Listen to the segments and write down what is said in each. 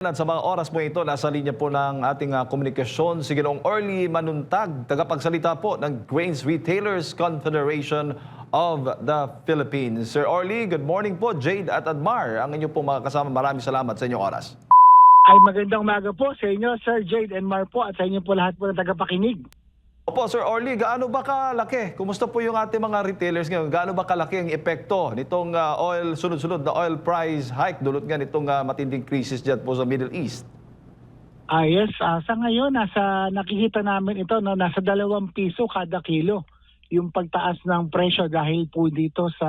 At sa mga oras po ito, nasa linya po ng ating komunikasyon si Ginoong Orly Manuntag, tagapagsalita po ng Grains Retailers Confederation of the Philippines. Sir Orly, good morning po. Jade at Admar, ang inyo po mga kasama. Maraming salamat sa inyong oras. Ay magandang umaga po sa inyo, Sir Jade and Mar po, at sa inyo po lahat po ng tagapakinig. Opo, Sir Orly, gaano ba kalaki? Kumusta po yung ating mga retailers ngayon? Gaano ba kalaki ang epekto nitong sunod-sunod na oil price hike dulot nga nitong matinding crisis dyan po sa Middle East? Yes, sa ngayon nakikita namin ito, no, nasa 2 piso kada kilo yung pagtaas ng presyo dahil po dito sa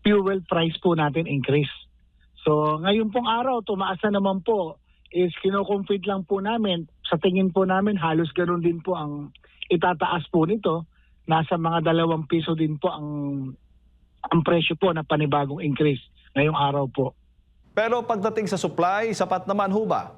fuel price po natin increase. So ngayon pong araw, tumaas na naman po, is kino-compute lang po namin. Sa tingin po namin, halos ganoon din po ang itataas po nito. Nasa mga 2 piso din po ang presyo po na panibagong increase ngayong araw po. Pero pagdating sa supply, sapat naman ho ba?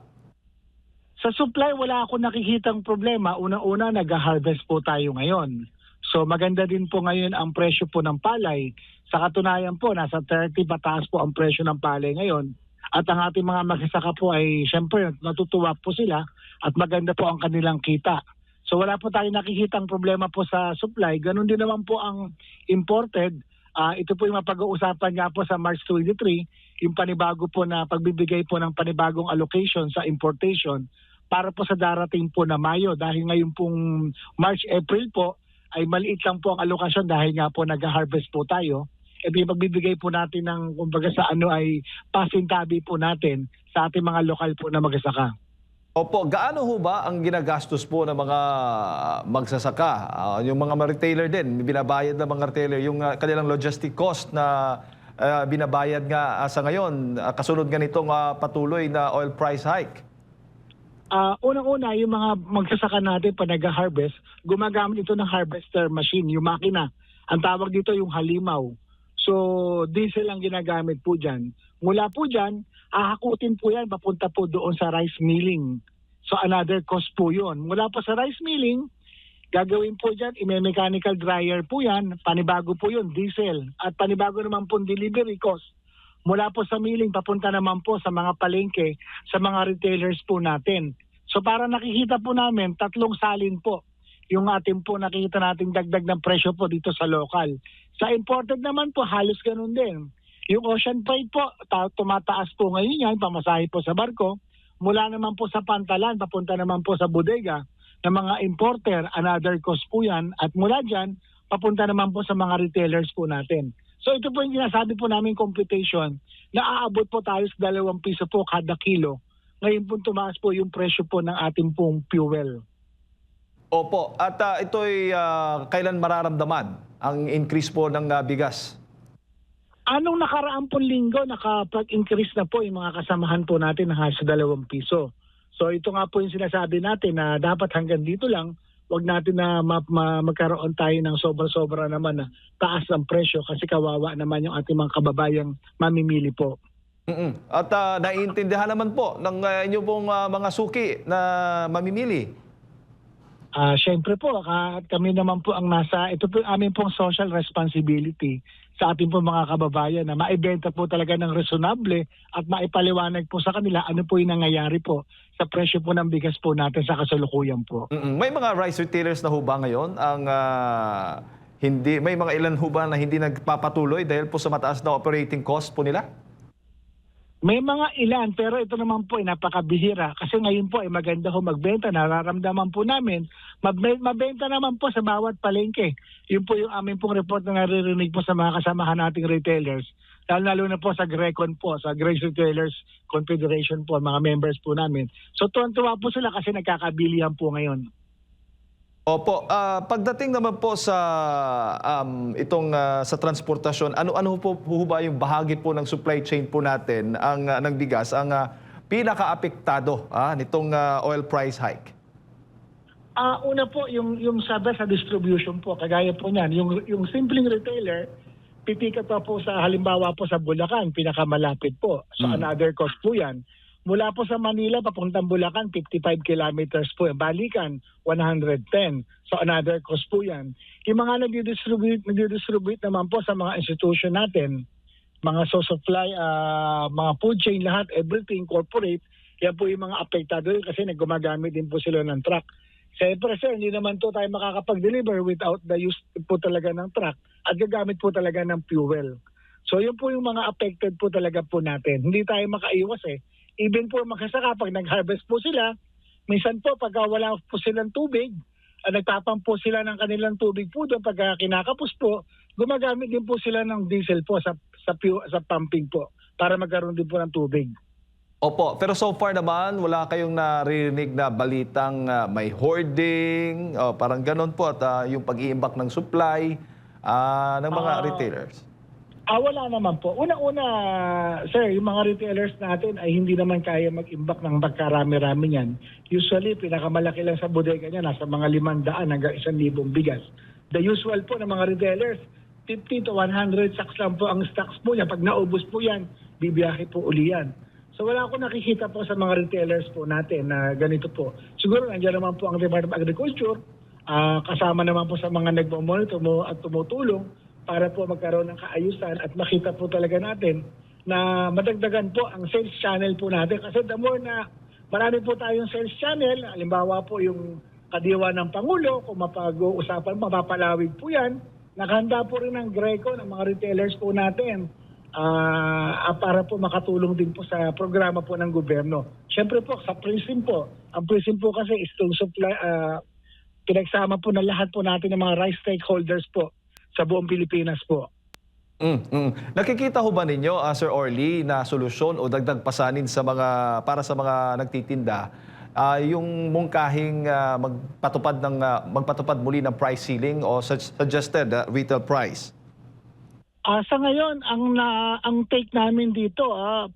Sa supply, wala akong nakikitang problema. Una-una, nag-harvest po tayo ngayon. So maganda din po ngayon ang presyo po ng palay. Sa katunayan po, nasa 30 pataas po ang presyo ng palay ngayon. At ang ating mga magsasaka po ay siyempre natutuwa po sila at maganda po ang kanilang kita. So wala po tayong nakikitang problema po sa supply. Ganon din naman po ang imported. Ito po yung mapag-uusapan nga po sa March 23, yung panibago po na pagbibigay po ng panibagong allocation sa importation para po sa darating po na Mayo. Dahil ngayon pong March, April po ay maliit lang po ang allocation dahil nga po nag-harvest po tayo. Pagbibigay po natin ng kumbaga sa ay pasintabi po natin sa ating mga lokal po na magsasaka. Opo, gaano ho ba ang ginagastos po ng mga magsasaka? Yung mga retailer din, binabayad ng mga retailer yung kanilang logistic cost na binabayad nga sa ngayon, kasunod nga nitong patuloy na oil price hike? Unang-una, yung mga magsasaka natin pa nag-harvest, gumagamit ito ng harvester machine, yung makina. Ang tawag dito yung halimaw. So, diesel ang ginagamit po dyan. Mula po dyan, hahakutin po yan, papunta po doon sa rice milling. So, another cost po yun. Mula po sa rice milling, gagawin po dyan, mechanical dryer po yan, panibago po yun, diesel. At panibago naman po delivery cost. Mula po sa milling, papunta naman po sa mga palengke, sa mga retailers po natin. So, para nakikita po namin, 3 salin po yung ating po nakikita nating dagdag ng presyo po dito sa local. Sa imported naman po, halos ganun din. Yung ocean freight po, tumataas po ngayon yan, pamasahe po sa barko. Mula naman po sa pantalan, papunta naman po sa bodega ng mga importer, another cost po yan. At mula dyan, papunta naman po sa mga retailers po natin. So ito po yung sinasabi po namin computation na aabot po tayo sa 2 piso po kada kilo. Ngayon po tumaas po yung presyo po ng ating pong fuel. Opo, at ito'y kailan mararamdaman ang increase po ng bigas? Anong nakaraan pong linggo, nakapag-increase na po yung mga kasamahan po natin ng halos 2 piso. So ito nga po yung sinasabi natin na dapat hanggang dito lang, wag natin na magkaroon tayo ng sobra-sobra naman na taas ang presyo kasi kawawa naman yung ating mga kababayang mamimili po. At naiintindihan naman po ng inyong pong mga suki na mamimili. Siyempre po, kami naman po ang ito po amin pong social responsibility sa ating po mga kababayan na maibenta po talaga ng reasonable at maipaliwanag po sa kanila ano po yung nangyayari po sa presyo po ng bigas po natin sa kasalukuyan po. May mga rice retailers na ho ba ngayon may mga ilan ho ba na hindi nagpapatuloy dahil po sa mataas na operating cost po nila? May mga ilan, pero ito naman po ay napakabihira. Kasi ngayon po ay maganda ho magbenta. Nararamdaman po namin, mabenta naman po sa bawat palengke. Yun po yung aming pong report na naririnig po sa mga kasamahan nating retailers. Lalo na po sa GRECON po, sa Grains Retailers Confederation po, mga members po namin. So tuwan-tuwa po sila kasi nagkakabilihan po ngayon. Opo, pagdating naman po sa sa transportasyon, ano po ba yung bahagi po ng supply chain po natin ng bigas ang pinaka-apektado nitong oil price hike? Una po yung sabi sa distribution po, kagaya po niyan, yung simpleng retailer, pipikat pa po sa halimbawa po sa Bulacan, pinakamalapit po. So another cost po yan. Mula po sa Manila, papuntang Bulacan, 55 kilometers po. Balikan, 110. So another cost po yan. Yung mga nag-distribute naman po sa mga institution natin, mga source supply, mga food chain, lahat, everything, corporate, yan po yung mga apektado kasi gumagamit din po sila ng truck. Siyempre sir, hindi naman to tayo makakapag-deliver without the use po talaga ng truck at gagamit po talaga ng fuel. So yun po yung mga affected po talaga po natin. Hindi tayo makaiwas eh. Even po magsasaka, pag nag-harvest po sila, minsan po pag wala po silang tubig, nagtapang po sila ng kanilang tubig po doon pag kinakapos po, gumagamit din po sila ng diesel po sa pumping po para magkaroon din po ng tubig. Opo, pero so far naman, wala kayong naririnig na balitang may hoarding, parang ganon po, at yung pag-iimbak ng supply ng mga retailers? Wala naman po. Una-una, sir, yung mga retailers natin ay hindi naman kaya mag-imbak ng magkarami-rami niyan. Usually, pinakamalaki lang sa bodega niya, nasa mga 500 hanggang 1,000 bigas. The usual po ng mga retailers, 50 to 100 sacks lang po ang stocks po niya. Pag naubos po yan, bibiyahe po uli yan. So wala akong nakikita po sa mga retailers po natin na ganito po. Siguro nandiyan naman po ang Department of Agriculture, kasama naman po sa mga nagmamonitor at tumutulong para po magkaroon ng kaayusan at makita po talaga natin na madagdagan po ang sales channel po natin. Kasi the more na marami po tayong sales channel, halimbawa po yung kadiwa ng Pangulo, kung mapag-uusapan, mapapalawig po yan, nakahanda po rin ng Greco ng mga retailers po natin para po makatulong din po sa programa po ng gobyerno. Siyempre po, sa PRISM po, ang PRISM po kasi is to supply, pinagsama po ng lahat po natin ng mga rice stakeholders po sa buong Pilipinas po. Nakikita ho ba ninyo, Sir Orly, na solusyon o dagdag pasanin sa para sa mga nagtitinda, yung mungkahing magpatupad muli ng price ceiling o suggested retail price? Sa ngayon, ang take namin dito,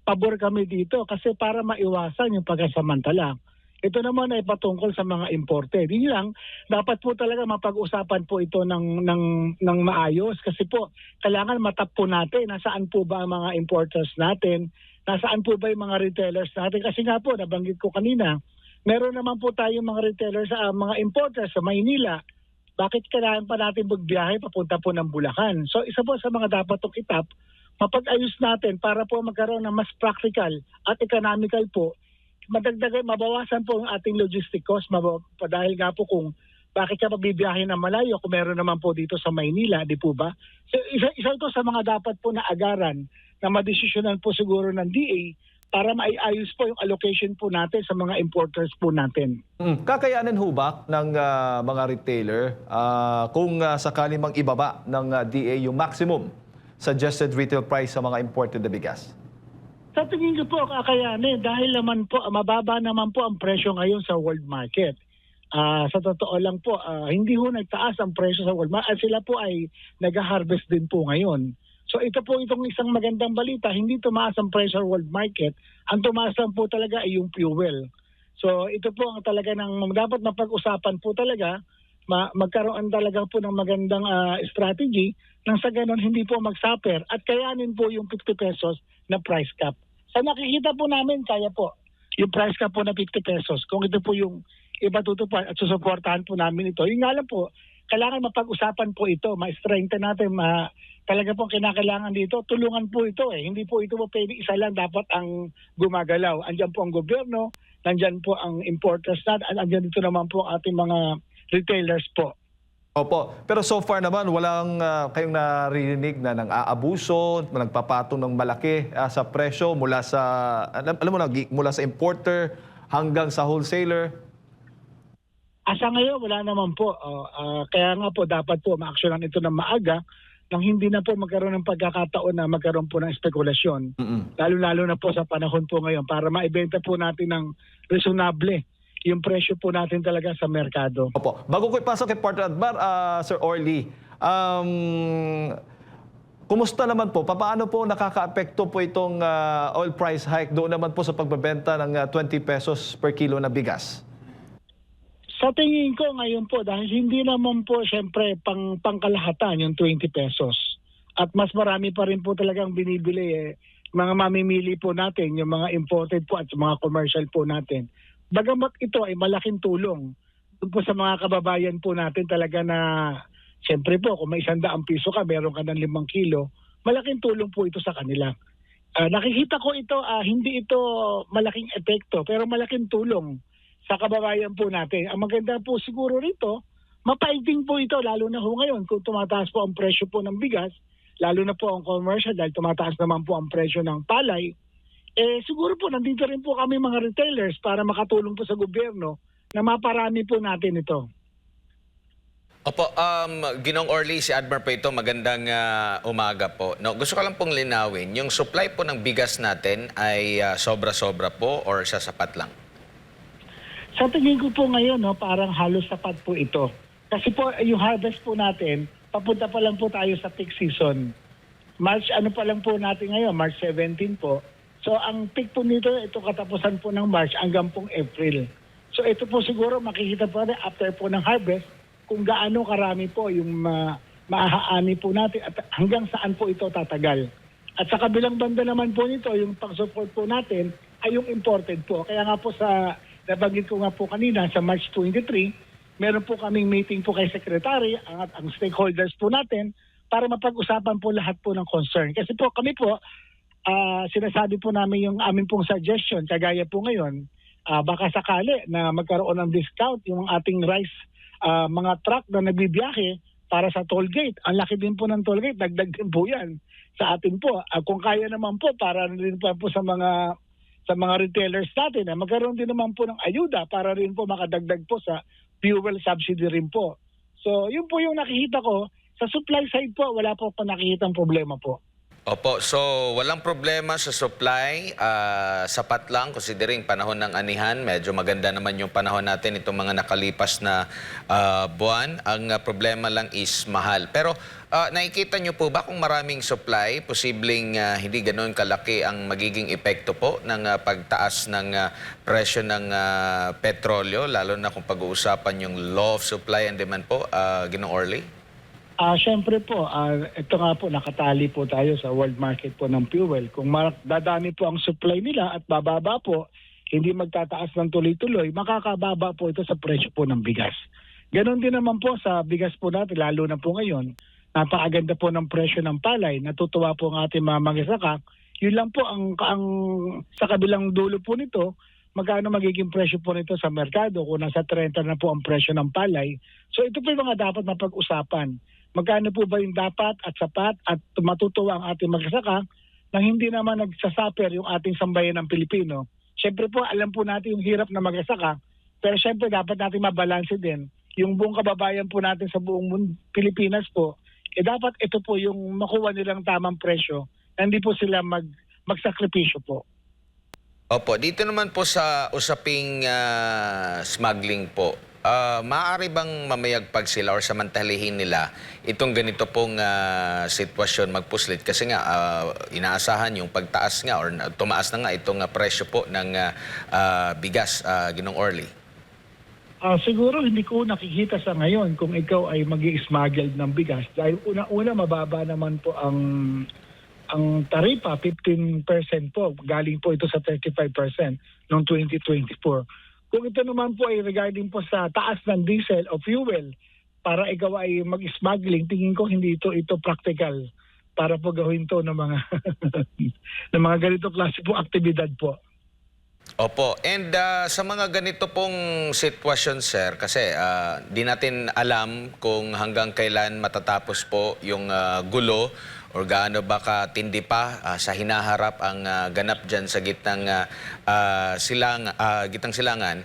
pabor kami dito kasi para maiwasan yung pagkasamantala. Ito naman ay patungkol sa mga imported. Yun lang, dapat po talaga mapag-usapan po ito ng maayos kasi po kailangan matap po natin nasaan po ba ang mga importers natin, nasaan po ba yung mga retailers natin. Kasi nga po, nabanggit ko kanina, meron naman po tayong mga retailers, mga importers sa Maynila. Bakit kailangan pa natin magbiyahe papunta po ng Bulacan? So isa po sa mga dapat itong itap, mapag-ayos natin para po magkaroon ng mas practical at economical po, madagdagan, mabawasan po ang ating logistic cost, dahil nga po kung bakit ka mabibiyahe ng malayo kung meron naman po dito sa Maynila, di po ba? So isa ito sa mga dapat po na agaran na madesisyonan po siguro ng DA para maiayos po yung allocation po natin sa mga importers po natin. Kakayanin ho ba ng mga retailer kung sakali mang ibaba ng DA yung maximum suggested retail price sa mga imported na bigas? Sa tingin ko po kakayanin dahil naman po mababa naman po ang presyo ngayon sa world market. Sa totoo lang po, hindi ho nagtaas ang presyo sa world market. Sila po ay nag-harvest din po ngayon. So ito po itong isang magandang balita, hindi tumaas ang presyo sa world market. Ang tumaas lang po talaga ay yung fuel. So ito po ang talaga ng dapat mapag-usapan po talaga, magkaroon talaga po ng magandang strategy nang sa ganon hindi po mag-suffer at kayanin po yung 50 pesos na price cap. Sa nakikita po namin, kaya po yung price cap po na 50 pesos. Kung ito po yung iba tutupad at susuportahan po namin ito. Yung nga lang po, kailangan mapag-usapan po ito, ma-strengthen natin, talaga po kinakailangan dito, tulungan po ito eh. Hindi po ito po pwede isa lang dapat ang gumagalaw. Andyan po ang gobyerno, nandyan po ang importers natin, andyan dito naman po ang ating mga retailers po. Opo, pero so far naman walang kayong naririnig na nang-aabuso, nagpapatong ng malaki sa presyo mula sa, alam mo na, mula sa importer hanggang sa wholesaler? Sa ngayon, wala naman po. Kaya nga po, dapat po ma-actionan ito ng maaga nang hindi na po magkaroon ng pagkakataon na magkaroon po ng spekulasyon. Lalo-lalo na po sa panahon po ngayon para maibenta po natin ng reasonable yung presyo po natin talaga sa merkado. Opo. Bago ko ipasok kay Partner Admar, Sir Orly, kumusta naman po? Paano po nakaka-apekto po itong oil price hike doon naman po sa pagbebenta ng 20 pesos per kilo na bigas? Sa tingin ko ngayon po, dahil hindi naman po siyempre pangkalahatan yung 20 pesos. At mas marami pa rin po talagang binibili mga mamimili po natin, yung mga imported po at mga commercial po natin. Bagamat ito ay malaking tulong doon po sa mga kababayan po natin talaga na siyempre po kung may 100 piso ka, meron ka ng 5 kilo, malaking tulong po ito sa kanila. Nakikita ko ito, hindi ito malaking epekto, pero malaking tulong sa kababayan po natin. Ang maganda po siguro rito, mapaigting po ito, lalo na ho ngayon kung tumataas po ang presyo po ng bigas, lalo na po ang commercial dahil tumataas naman po ang presyo ng palay. Siguro po nandito rin po kami mga retailers para makatulong po sa gobyerno na maparami po natin ito. Opo, Ginong Orly, si Admar po ito, magandang umaga po. No, gusto ko lang pong linawin, yung supply po ng bigas natin ay sobra-sobra po or sasapat lang? Sa tingin ko po ngayon, no, parang halos sapat po ito. Kasi po yung harvest po natin, papunta pa lang po tayo sa peak season. March, ano pa lang po natin ngayon, March 17 po. So ang peak po nito, ito katapusan po ng March hanggang pong April. So ito po siguro makikita po natin after po ng harvest, kung gaano karami po yung maahaani po natin at hanggang saan po ito tatagal. At sa kabilang banda naman po nito, yung pang-support po natin ay yung imported po. Kaya nga po sa, nabanggit ko nga po kanina, sa March 23, meron po kaming meeting po kay Secretary at ang stakeholders po natin para mapag-usapan po lahat po ng concern. Kasi po kami po, sinasabi po namin yung amin pong suggestion, kagaya po ngayon, baka sakali na magkaroon ng discount yung ating rice mga truck na nagbibiyahe para sa toll gate. Ang laki din po ng toll gate, dagdag din po yan sa atin po. Kung kaya naman po, para rin po sa mga retailers natin, magkaroon din naman po ng ayuda para rin po makadagdag po sa fuel subsidy rin po. So yun po yung nakikita ko. Sa supply side po, wala po ako nakikitang problema po. Opo, so walang problema sa supply, sapat lang considering panahon ng anihan, medyo maganda naman yung panahon natin itong mga nakalipas na buwan. Ang problema lang is mahal. Pero nakikita nyo po ba kung maraming supply, posibleng hindi ganoon kalaki ang magiging epekto po ng pagtaas ng presyo ng petrolyo, lalo na kung pag-uusapan yung law of supply and demand po, Ginong Orly? Siyempre po, ito nga po, nakatali po tayo sa world market po ng fuel. Kung dadami po ang supply nila at bababa po, hindi magtataas ng tuloy-tuloy, makakababa po ito sa presyo po ng bigas. Ganon din naman po sa bigas po natin, lalo na po ngayon, napakaganda po ng presyo ng palay, natutuwa po ang ating mga magsasaka. Yun lang po, ang sa kabilang dulo po nito, magkano magiging presyo po nito sa merkado kung nasa 30 na po ang presyo ng palay. So ito po yung mga dapat mapag-usapan. Magkano po ba yung dapat at sapat at matutuwa ang ating magsasaka nang hindi naman nagsasaper yung ating sambayan ng Pilipino. Siyempre po, alam po natin yung hirap na magsasaka, pero siyempre dapat natin mabalanse din yung buong kababayan po natin sa buong Pilipinas po. Dapat ito po yung makuha nilang tamang presyo na hindi po sila magsakripisyo po. Opo, dito naman po sa usaping smuggling po, maaari bang mamayagpag sila or samantalihin nila itong ganito pong sitwasyon magpuslit? Kasi nga inaasahan yung pagtaas nga or tumaas na nga itong presyo po ng bigas, Ginong Orly. Siguro hindi ko nakikita sa ngayon kung ikaw ay mag-i-smuggle ng bigas dahil una-una mababa naman po ang taripa, 15% po. Galing po ito sa 35% noong 2024. Kung ito naman po ay regarding po sa taas ng diesel o fuel para ikaw ay mag-smuggling, tingin ko hindi ito practical para po gawin to ng mga ng mga ganito klase po aktibidad po. Opo. And sa mga ganito pong sitwasyon, sir, kasi di natin alam kung hanggang kailan matatapos po yung gulo or gaano baka tindi pa sa hinaharap ang ganap dyan sa gitnang gitang silangan.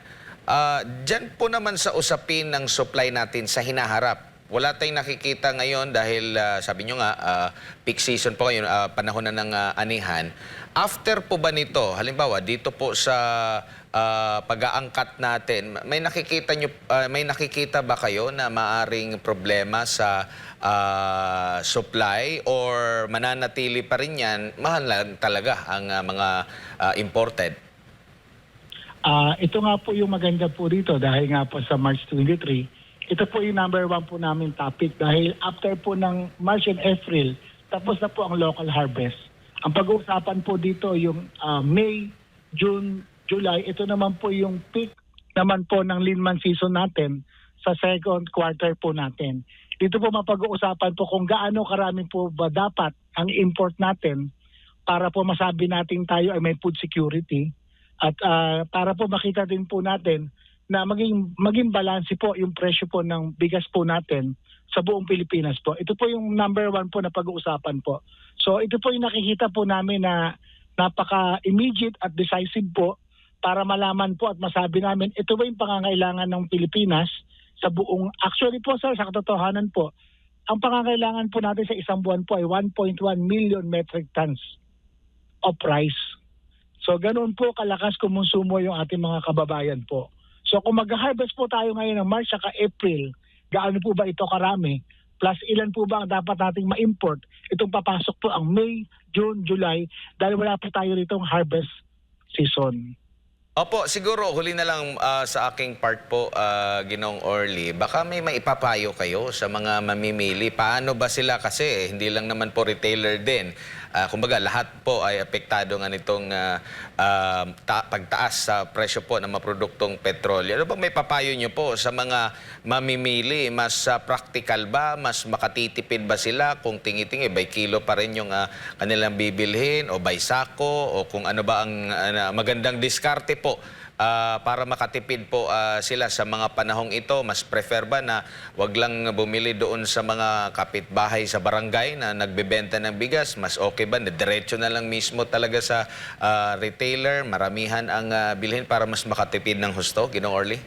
Dyan po naman sa usapin ng supply natin sa hinaharap, wala tayong nakikita ngayon dahil sabi nyo nga, peak season po ngayon, panahon na ng anihan. After po ba nito, halimbawa dito po sa pag-aangkat natin, may nakikita ba kayo na maaring problema sa supply or mananatili pa rin yan, mahal lang talaga ang mga imported? Ito nga po yung maganda po dito dahil nga po sa March 23, ito po yung number 1 po namin topic dahil after po ng March and April, tapos na po ang local harvest. Ang pag-uusapan po dito yung May, June, July, ito naman po yung peak naman po ng linman season natin sa second quarter po natin. Dito po mapag-uusapan po kung gaano karami po ba dapat ang import natin para po masabi natin tayo ay may food security at para po makita din po natin na maging balanse po yung presyo po ng bigas po natin sa buong Pilipinas po. Ito po yung number 1 po na pag-uusapan po. So ito po yung nakikita po namin na napaka-immediate at decisive po para malaman po at masabi namin ito ba yung pangangailangan ng Pilipinas sa buong, actually po sir, sa katotohanan po, ang pangangailangan po natin sa isang buwan po ay 1.1 million metric tons of rice. So ganoon po kalakas kumonsumo yung ating mga kababayan po. So kung mag-harvest po tayo ngayon ng March at April, gaano po ba ito karami? Plus ilan po ba ang dapat nating ma-import? Itong papasok po ang May, June, July dahil wala po tayo ritong harvest season. Opo, siguro huli na lang sa aking part po, Ginoong Orly, baka may maipapayo kayo sa mga mamimili. Paano ba sila kasi hindi lang naman po retailer din. Kumbaga lahat po ay apektado nga nitong pagtaas sa presyo po ng mga produktong petrolyo. Ano ba may papayo nyo po sa mga mamimili? Mas practical ba? Mas makatitipid ba sila kung tingi-tingi by kilo pa rin yung kanilang bibilhin o by sako o kung ano ba ang magandang diskarte po para makatipid po sila sa mga panahong ito? Mas prefer ba na wag lang bumili doon sa mga kapitbahay sa barangay na nagbebenta ng bigas? Mas okay ba na diretso na lang mismo talaga sa retailer? Maramihan ang bilhin para mas makatipid ng husto, Ginoong Orly?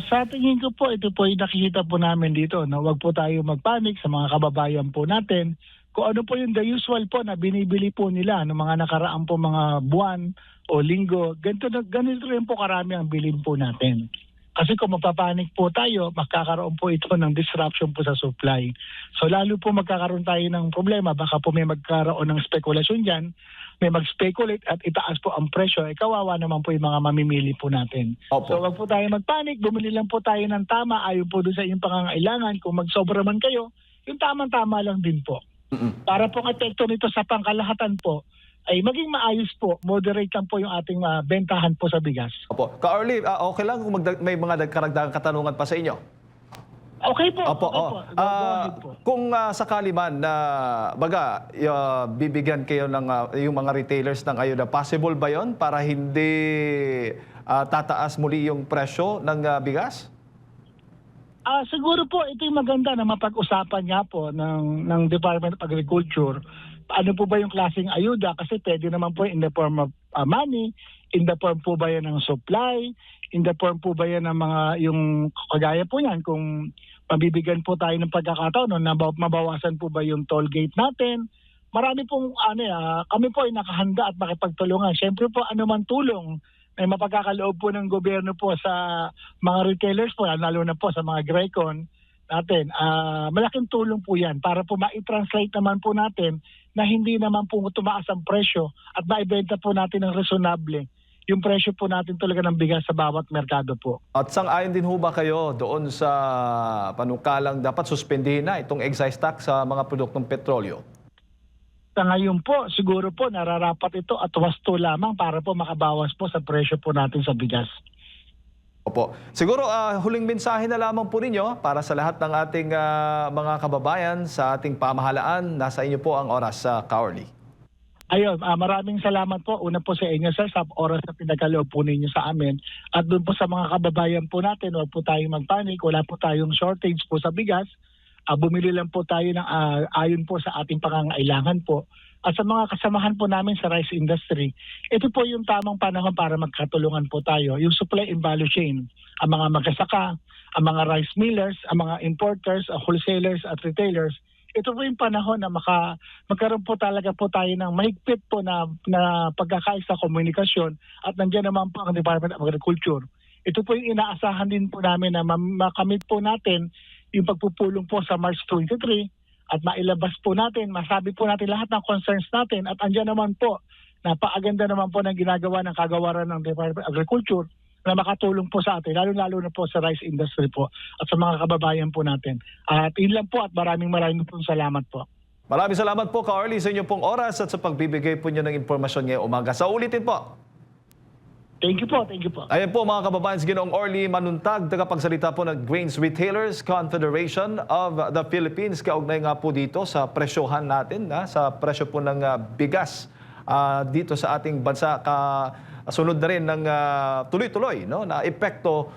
Sa tingin ko po, ito po yung nakikita po namin dito. No? Huwag po tayo magpanik sa mga kababayan po natin. Kung ano po yung the usual po na binibili po nila ng mga nakaraan po mga buwan o linggo, ganito rin po karami ang bilhin po natin. Kasi kung mapapanik po tayo, magkakaroon po ito ng disruption po sa supply. So lalo po magkakaroon tayo ng problema, baka po may magkaroon ng spekulasyon dyan, may mag-speculate at itaas po ang presyo, kawawa naman po yung mga mamimili po natin. Opo. So wag po tayo magpanik, bumili lang po tayo ng tama, ayon po doon sa inyong pangangailangan. Kung magsobra man kayo, yung tamang-tama lang din po. Para po ang epekto nito sa pangkalahatan po, ay maging maayos po, moderate lang po yung ating bentahan po sa bigas. Opo. Ka-Orly, okay lang kung may mga nagkaragdagang katanungan pa sa inyo? Okay po. Opo, Okay po. Go ahead po. Kung sakali man na bibigyan kayo ng yung mga retailers ng ayuda, possible ba 'yon para hindi tataas muli yung presyo ng bigas? Siguro po ito yung maganda na mapag-usapan nga po ng Department of Agriculture. Ano po ba yung klaseng ayuda? Kasi pwede naman po in the form of money, in the form po ba yan ng supply, in the form po ba yan ng mga yung kagaya po yan kung mabibigyan po tayo ng pagkakataon no, na mabawasan po ba yung toll gate natin. Marami pong kami po ay nakahanda at makipagtulungan. Siyempre po anuman tulong may mapagkakaloob po ng gobyerno po sa mga retailers po, lalo na po sa mga Grecon natin. Malaking tulong po yan para po ma-translate naman po natin na hindi naman po tumaas ang presyo at maibenta po natin ng reasonable yung presyo po natin talaga ng bigas sa bawat merkado po. At sang-ayon din ho ba kayo doon sa panukalang dapat suspendihin na itong excise tax sa mga produktong petrolyo? Sa ngayon po, siguro po nararapat ito at wasto lamang para po makabawas po sa presyo po natin sa bigas. Opo. Siguro huling mensahe na lamang po ninyo para sa lahat ng ating mga kababayan sa ating pamahalaan. Nasa inyo po ang oras sa Ka-Orly. Ayun, maraming salamat po. Una po sa inyo sir sa oras na pinagkaloob po ninyo sa amin. At doon po sa mga kababayan po natin, huwag po tayong magpanik. Wala po tayong shortage po sa bigas. Bumili lang po tayo ng ayon po sa ating pangangailangan po. At sa mga kasamahan po namin sa rice industry, ito po yung tamang panahon para magkatulungan po tayo. Yung supply and value chain, ang mga magsasaka, ang mga rice millers, ang mga importers, wholesalers at retailers, ito po yung panahon na magkaroon po talaga po tayo ng mahigpit po na pagkakaisa komunikasyon at nandiyan naman po ang Department of Agriculture. Ito po yung inaasahan din po namin na makamit po natin yung pagpupulong po sa March 23 at mailabas po natin, masabi po natin lahat ng concerns natin at andyan naman po, napaaganda naman po ng ginagawa ng kagawaran ng Department of Agriculture na makatulong po sa atin, lalo-lalo na po sa rice industry po at sa mga kababayan po natin. At yun lang po at maraming po salamat po. Maraming salamat po, Ka-Orly, sa inyong pong oras at sa pagbibigay po niyo ng impormasyon ngayong umaga. Sa ulitin po. Thank you po, thank you po. Ayan po mga kababayan, si Ginoong Orly Manuntag, tagapagsalita po ng Grains Retailers Confederation of the Philippines. Kaugnay nga po dito sa presyohan natin, sa presyo po ng bigas dito sa ating bansa. Sunod na rin ng tuloy-tuloy na epekto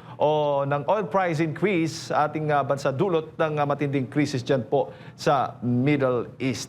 ng oil price increase sa ating bansa, dulot ng matinding krisis dyan po sa Middle East.